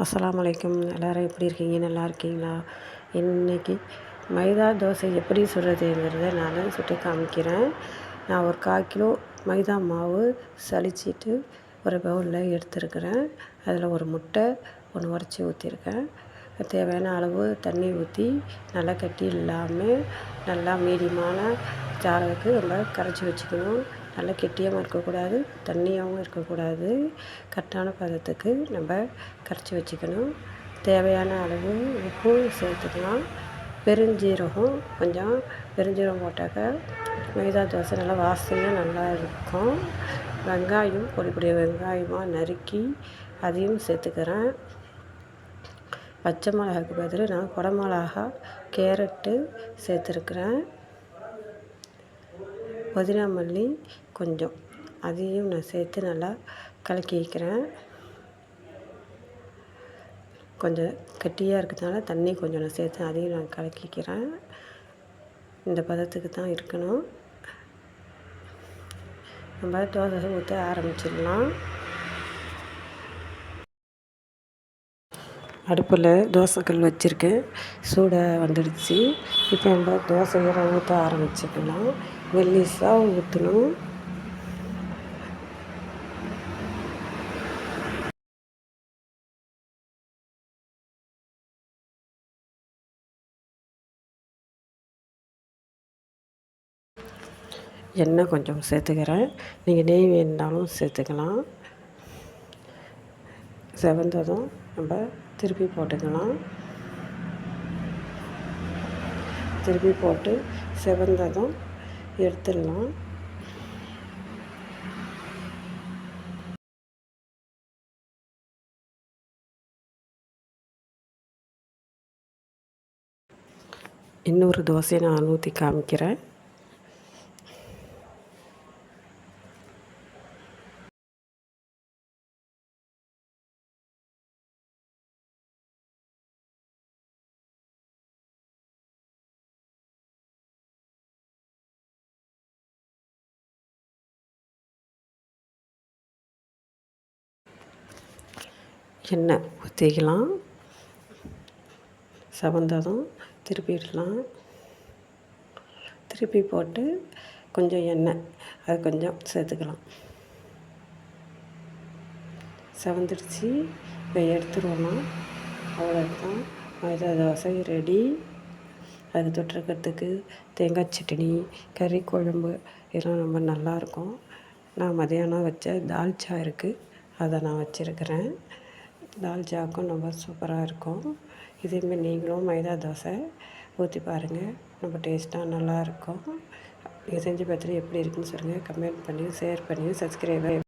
அஸ்ஸலாமு அலைக்கும். எல்லோரும் எப்படி இருக்கீங்க? நல்லா இருக்கீங்களா? இன்றைக்கி மைதா தோசை எப்படி சுடுறதுங்கிறத நான் சுட்டு காமிக்கிறேன். நான் ஒரு 1/4 கிலோ மைதா மாவு சலிச்சிட்டு ஒரு பவுலில் எடுத்துருக்கிறேன். அதில் ஒரு முட்டை ஒன்று உடச்சி ஊற்றிருக்கேன். தேவையான அளவு தண்ணி ஊற்றி நல்லா கட்டி இல்லாமல் நல்லா மீடியமான ஜாருக்கு நம்ம கரைச்சி வச்சுக்கணும். நல்லா கெட்டியாகவும் இருக்கக்கூடாது, தண்ணியாகவும் இருக்கக்கூடாது. கரெக்டான பதத்துக்கு நம்ம கரைச்சி வச்சுக்கணும். தேவையான அளவு உப்பு சேர்த்துக்கலாம். பெருஞ்சீரகம் கொஞ்சம் பெருஞ்சீரகம் போட்டாக்க மைதா தோசை நல்லா வாசனையாக நல்லா இருக்கும். வெங்காயம் பொடி பொடி வெங்காயமாக நறுக்கி அதையும் சேர்த்துக்கிறேன். பச்சை மிளகாய்க்கு பதில் நான் குடை மிளகா கேரட்டு சேர்த்துருக்குறேன். புதினா மல்லி கொஞ்சம் அதையும் நான் சேர்த்து நல்லா கலக்கி வைக்கிறேன். கொஞ்சம் கெட்டியாக இருக்கிறதுனால தண்ணி கொஞ்சம் நான் சேர்த்து அதையும் நான் கலக்கிக்கிறேன். இந்த பதத்துக்கு தான் இருக்கணும். நம்ம தோசை ஊற்ற ஆரம்பிச்சிடலாம். அடுப்பில் தோசைக்கல் வச்சுருக்கேன். சூடாக வந்துடுச்சு. இப்போ நம்ம தோசையை ஊற்ற ஆரம்பிச்சிக்கலாம். மெல்லிசாக ஊற்றணும். எண்ணெய் கொஞ்சம் சேர்த்துக்கிறேன். நீங்கள் நெய் வேணுனாலும் சேர்த்துக்கலாம். செவந்ததும் நம்ம திருப்பி போட்டுக்கலாம். திருப்பி போட்டு செவந்ததும் எடுத்துடலாம். இன்னொரு தோசையை நான் ஊற்றி காமிக்கிறேன். எண்ணெய் ஊற்றிக்கலாம். செவந்ததும் திருப்பிடலாம். திருப்பி போட்டு கொஞ்சம் எண்ணெய் அது கொஞ்சம் சேர்த்துக்கலாம். செவந்துடுச்சு. இப்போ எடுத்துருவோம். அவ்வளோதான், மைதா தோசை ரெடி. அது தொட்டுக்கிறதுக்கு தேங்காய் சட்னி, கறி குழம்பு இதெல்லாம் ரொம்ப நல்லாயிருக்கும். நான் மதியானம் வச்ச தால்ச்சா இருக்குது, அதை நான் வச்சுருக்கிறேன். தால்ச்சாவுக்கும் ரொம்ப சூப்பராக இருக்கும். இதேமாரி நீங்களும் மைதா தோசை ஊற்றி பாருங்கள். ரொம்ப டேஸ்ட்டாக நல்லாயிருக்கும். நீங்கள் செஞ்சு பார்த்துட்டு எப்படி இருக்குன்னு சொல்லுங்கள். கமெண்ட் பண்ணி ஷேர் பண்ணி சப்ஸ்கிரைபர்